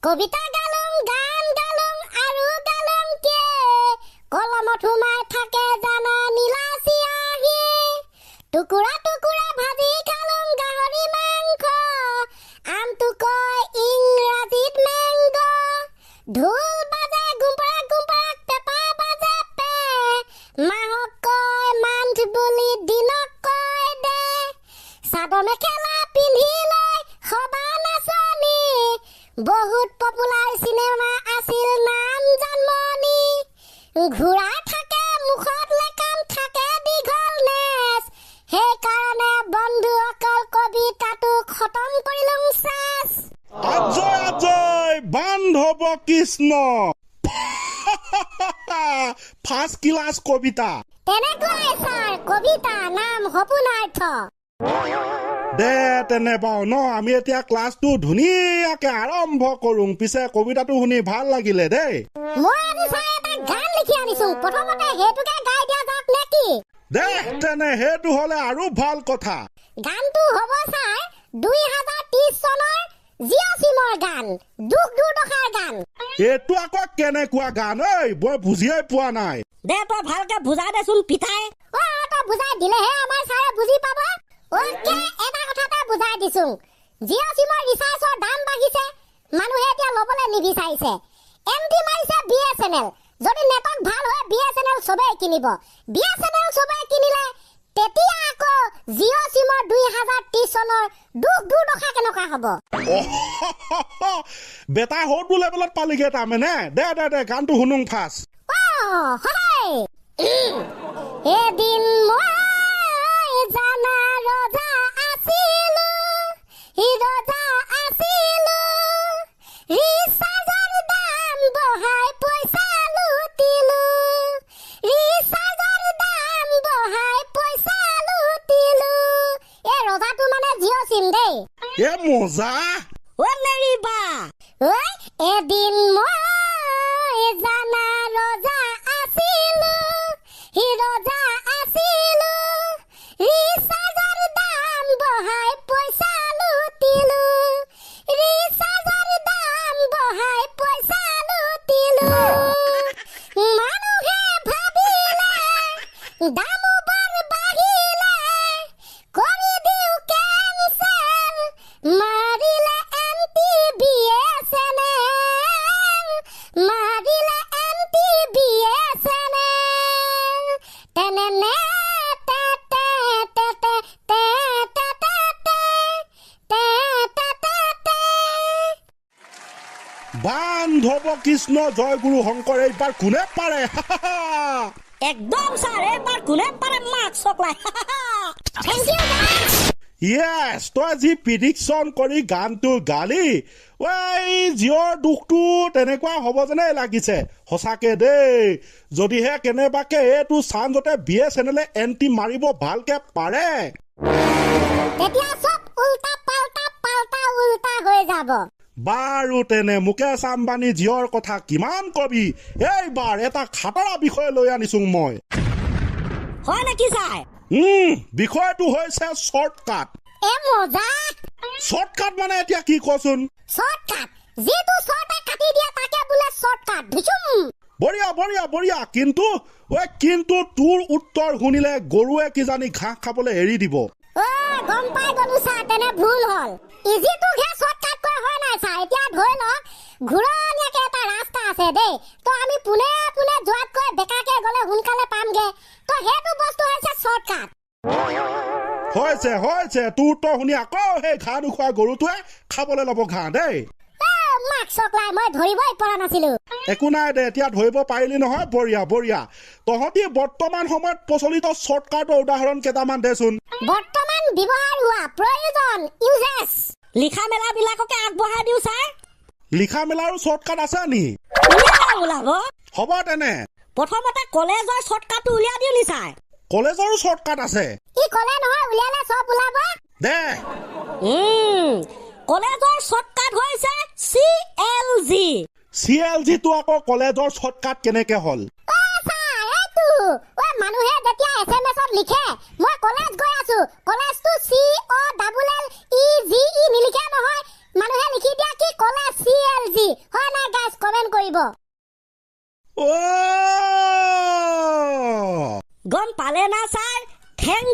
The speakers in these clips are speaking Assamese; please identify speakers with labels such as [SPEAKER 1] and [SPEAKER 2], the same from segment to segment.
[SPEAKER 1] কবিতা গালুং গান গালুং আৰু গালুং কে কলমত সোমাই থাকে জানা নীলাচি আহি টুকুৰা টুকুৰা ভাজি খালুং গাহৰি মাংস আমটো কয় ইংৰাজীত মেংগ ঢোল বাজে গুম্পৰা গুম্পৰা পেপা বাজে পে মাহক কয় মান্থ বুলি দিনক কয় দে চাদৰ মেখেলা পিন্ধি লৈ সবা নাচনি বহুত পপুলাৰ চিনেমা আছিল নাম জন্মনি ঘোঁৰা থাকে মুখত লেকাম থাকে দীঘল নেচ সেইকাৰণে বন্ধু অকল কবিতাটো খতম কৰিলুং চেচ
[SPEAKER 2] অজয় অজয় বান্ধৱ কৃষ্ণ ফাৰ্ষ্ট ক্লাছ কবিতা
[SPEAKER 1] তেনেকুৱাই ছাৰ কবিতা নাম সপোনাৰ্থ
[SPEAKER 2] দে তেনে পাও ন আমি এতিয়া ক্লাছটো ধুনীয়াকে আৰম্ভ কৰোঁ পিছে কবিতাটো শুনি ভাল লাগিলে দেই
[SPEAKER 1] মই আজি ছাৰ এটা গান লিখি আনিছো প্ৰথমতে হেতুকে গাই দিয়া যাওক নেকি
[SPEAKER 2] দে তেনে হেতু হলে আৰু ভাল কথা
[SPEAKER 1] গানটো হ'ব ছাৰ 2030 চনৰ জিঅ' চিমৰ গান দুখ দুৰ্দশাৰ গান
[SPEAKER 2] এইটো আকৌ কেনেকুৱা গান ঐ মই বুজিয়েই পোৱা নাই
[SPEAKER 3] দে তই ভালকে বুজাই দেচোন পিতাই
[SPEAKER 1] তই বুজাই দিলেহে আমাৰ ছাৰে বুজি পাব ওকে এটা কথাতে বুজাই দিছো জিঅ' চিমৰ ৰিচাৰ্জৰ দাম বাঢ়িছে মানুহে এতিয়া ল'বলৈ নিবিচাৰিছে এমটি মাৰিছে বিএছএনএল যদি নেটৱৰ্ক ভাল হয় বিএছএনএল চবেই কিনিব বিএছএনএল চবেই কিনিলে তেতিয়া আকৌ জিঅ' চিমৰ 2030 চনৰ দুখ দুৰ্দশা কেনেকুৱা হ'ব
[SPEAKER 2] বেটা সৌটো লেভেলত পালিগে তাৰমানে দে দে দে গানটো শুনোং ফাৰ্ষ্ট
[SPEAKER 1] হয় এদিন মই জানা ৰজা আছিলো ৰজা আছিলো ৰিচাৰ্জৰ দাম বঢ়াই পইচা লুটিলো ৰিচাৰ্জৰ দাম বঢ়াই পইচা লুটিলো এই ৰজাটো মানে জিঅ' চিম দেই
[SPEAKER 2] এ মজা
[SPEAKER 3] ও নেৰিবা
[SPEAKER 1] ঐ এদিন মই জানা ৰজা আছিলো ৰজা আছিলো ৰিচাৰ্জৰ দাম বঢ়াই পইচা লুটিলো ৰিচাৰ্জৰ দাম বঢ়াই পইচা লুটিলো মানুহে ভাবিলে দাম বৰ বাঢ়িলে কৰি দিও কেনচেল মাৰিলে এমটি বিএছএনএল মাৰিলে এমটি বিএছএনএল তেনে তে তে তে তে তে তে তে তে তে
[SPEAKER 2] বান্ধৱ কৃষ্ণ জয়গুৰু শংকৰ এইবাৰ কোনে পাৰে
[SPEAKER 3] একদম ছাৰ এইবাৰ কোনে পাৰে মাক চকলাই
[SPEAKER 1] থেংক ইউ
[SPEAKER 2] য়েছ তই যি প্ৰিডিকশ্যন কৰি গানটো গালি জিঅ'ৰ দুখটো তেনেকুৱা হ'ব যেনে লাগিছে সঁচাকে দেই যদিহে কেনেবাকে এইটো চাঞ্জতে বিএছএনএলে এণ্টি মাৰিব ভালকে পাৰে
[SPEAKER 1] তেতিয়া চব উল্টা পাল্টা পাল্টা উল্টা হৈ যাব
[SPEAKER 2] বাৰু তেনে মুকেশ আম্বানী জিঅ'ৰ কথা কিমান কবি এইবাৰ এটা খাতৰা বিষয় লৈ আনিছো মই
[SPEAKER 3] হয় নেকি ছাৰ
[SPEAKER 2] বিষয়টো হৈছে শ্বৰ্টকাট
[SPEAKER 1] এ মজা
[SPEAKER 2] শ্বৰ্টকাট মানে এতিয়া কি কচোন
[SPEAKER 1] শ্বৰ্টকাট যিটো শ্বৰ্টে কাটি দিয়ে তাকে বোলে শ্বৰ্টকাট ধুচুম
[SPEAKER 2] বঢ়িয়া বঢ়িয়া বঢ়িয়া কিন্তু তোৰ উত্তৰ শুনিলে গৰুৱে কিজানি ঘাঁহ খাবলৈ এৰি দিব
[SPEAKER 1] গম পাই গলো ছাৰ তেনে ভুল হ'ল ইজিটো ঘে শ্বৰ্টকাট কৰা হয় নাই ছাৰ এতিয়া ধৰি লওক ঘূৰণীয়াকে এটা ৰাস্তা আছে দেই তো আমি পোনে পোনে যোৱাতকৈ বেকাকে গ'লে সোনকালে পামগে তো সেইটো বস্তু হৈছে শ্বৰ্টকাট
[SPEAKER 2] হৈছে তোৰ উত্তৰ শুনি আকৌ সেই ঘাঁহ নোখোৱা গৰুটোৱে খাবলৈ ল'ব ঘাঁহ দেই
[SPEAKER 1] মাক চকলাই মই ধৰিবই পৰা নাছিলো
[SPEAKER 2] একো নাই দে এতিয়া ধৰিব পাৰিলি নহয় বঢ়িয়া বঢ়িয়া তহঁতি বৰ্তমান সময়ত প্ৰচলিত শ্বৰ্টকাটৰ উদাহৰণ কেইটামান দেচোন
[SPEAKER 1] বৰ্তমান ব্যৱহাৰ হোৱা প্ৰয়োজন ইউজেছ
[SPEAKER 3] লিখা মেলা বিলাককে আগবঢ়াই দিওঁ ছাৰ
[SPEAKER 2] লিখা মেলাৰো শ্বৰ্টকাট আছে নি
[SPEAKER 3] ওলাব
[SPEAKER 2] হ'ব তেনে
[SPEAKER 3] প্ৰথমতে কলেজৰ শ্বৰ্টকাটটো উলিয়াই দিওঁ নি ছাৰ
[SPEAKER 2] কলেজৰো শ্বৰ্টকাট আছে
[SPEAKER 1] ই ক'লে নহয় উলিয়ালে চব ওলাব
[SPEAKER 2] দে
[SPEAKER 3] কলেজৰ শ্বৰ্টকাট হৈছে CLG
[SPEAKER 2] CLG-টো আকৌ কলেজৰ শ্বৰ্টকাট কেনেকে হ'ল
[SPEAKER 1] মানুহে যেতিয়া SMS-ত লিখে মই কলেজ গৈ আছো কলেজটো COLLEGE নিলিখে নহয় মানুহে লিখি দিয়া কি কলেজ CLG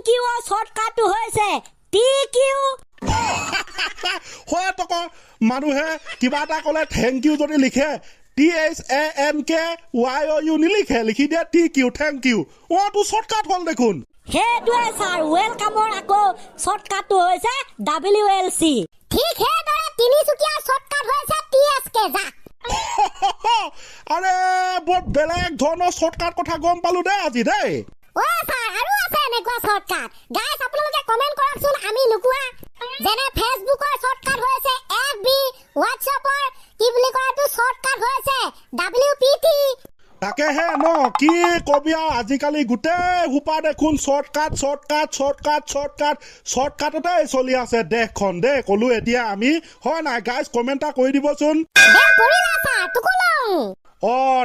[SPEAKER 3] থেংক ইউ শ্বৰ্টকাটটো হৈছে TQ
[SPEAKER 2] হয় তক মানুহে কিবা এটা ক'লে থেংক ইউ যদি লিখে THANKYOU নিলিখে লিখি দিয়ে TQ থেংক ইউ তোৰ শ্বৰ্টকাট হ'ল দেখোন
[SPEAKER 3] সেইটোৱে ছাৰ ৱেলকামৰ আকৌ শ্বৰ্টকাটটো হৈছে WLC
[SPEAKER 1] ঠিক সেইদৰে তিনিচুকীয়া শ্বৰ্টকাট হৈছে TSK যা
[SPEAKER 2] আৰে বৰ বেলেগ ধৰণৰ শ্বৰ্টকাট কথা গম পালো দেই আজি দেই
[SPEAKER 1] ছাৰ আৰু আছে এনেকুৱা শ্বৰ্টকাট গাইছ আপোনালোকে কমেণ্ট কৰকচোন আমি নোকোৱা যেনে ফেচবুকৰ শ্বৰ্টকাট হৈছে FB হোৱাটছএপৰ কি বুলি কয় এইটো শ্বৰ্টকাট হৈছে WPT
[SPEAKER 2] তাকেহে ন কি কবি আৰু আজিকালি গোটেই সোপা দেখোন শ্বৰ্টকাটতে চলি আছে দেশখন দেই ক'লো এতিয়া আমি হয় নাই গাইজ কমেণ্ট এটা কৰি দিবচোন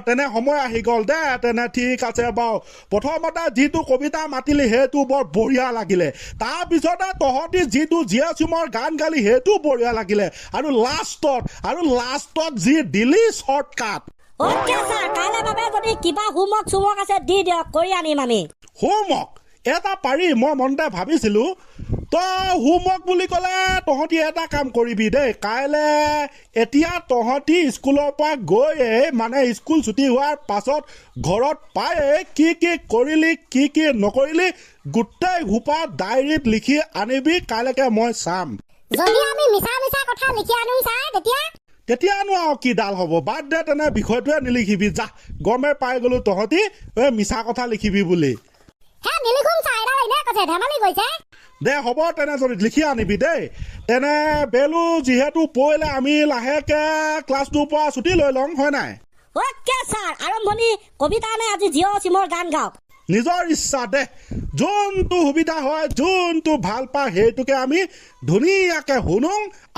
[SPEAKER 2] তেনে সময় আহি গ'ল দে তেনে ঠিক আছে বাৰু প্ৰথমতে যিটো কবিতা মাতিলি সেইটো বৰ বঢ়িয়া লাগিলে তাৰপিছতে তহঁতি যিটো জিঅ' চিমৰ গান গালি সেইটো বঢ়িয়া লাগিলে আৰু লাষ্টত যি দিলি শ্বৰ্টকাট
[SPEAKER 3] অ'কে ছাৰ কাইলৈ বাবে যদি কিবা হোমৱৰ্ক চোমৱৰ্ক আছে দি দিয়ক কৰি আনিম আমি
[SPEAKER 2] হোমৱৰ্ক এটা পাৰি মই মনতে ভাবিছিলো তই হোমৱৰ্ক বুলি ক'লে তহঁতি এটা কাম কৰিবি দেই কাইলৈ এতিয়া তহঁতি স্কুলৰ পৰা গৈয়ে মানে স্কুল ছুটি হোৱাৰ পাছত ঘৰত পায়ে কি কি কৰিলি কি কি নকৰিলি গোটেই সোপা ডায়েৰীত লিখি আনিবি কাইলৈকে মই চাম
[SPEAKER 1] যদি আমি মিছা কথা লিখি আনিম ছাৰ
[SPEAKER 2] তেতিয়ানো আৰু কি ডাল হ'ব বাদ দে তেনে বিষয়টোৱে নিলিখিবি যা গমে পাই গ'লো তহঁতি মিছা কথা লিখিবি বুলি দে হ'ব তেনে যদি লিখি আনিবি দেই তেনে বেলু যিহেতু পৰিলে আমি লাহেকে ক্লাছটোৰ পৰা ছুটি লৈ লওঁ হয় নাই
[SPEAKER 3] অ'কে ছাৰ আৰম্ভণি কবিতা নে আজি জিঅ' চিমৰ গান গাওক
[SPEAKER 2] নিজৰ ইচ্ছা দে যোনটো সুবিধা হয় যোনটো ভাল পায় সেইটোকে আমি ধুনীয়াকে শুনো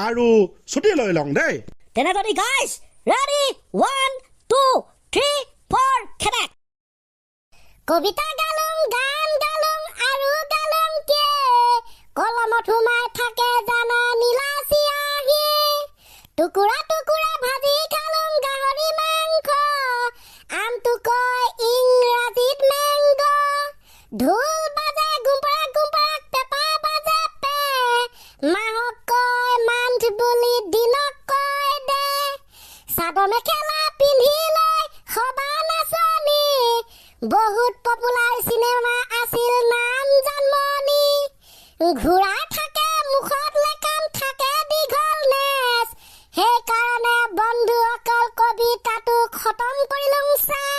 [SPEAKER 2] আৰু ছুটি লৈ লওঁ দেই
[SPEAKER 3] তেনে যদি গাইজ ৰেডি 1 2 3 4 খেদাক
[SPEAKER 1] কবিতা গালুং গান গালুং আৰু গালুং কে কলমত সোমাই থাকে জানা নীলাচি আহি টুকুৰা ভাজি খালুং গাহৰি মাংস আমটো কয় ইংৰাজীত মেংগ ঢোল বাজে গুম্পৰা পেপা বাজে পে মাহক কয় মান্থ বুলি দিনক কয় দে চাদৰ মেখেলা পিন্ধি লৈ সবা নাচনি বহুত পপুলাৰ চিনেমা আছিল নাম জন্মনি ঘোঁৰা থাকে মুখত লেকাম থাকে দীঘল নেচ সেইকাৰণে বন্ধু অকল কবিতাটো খতম কৰিলোঁ ছাৰ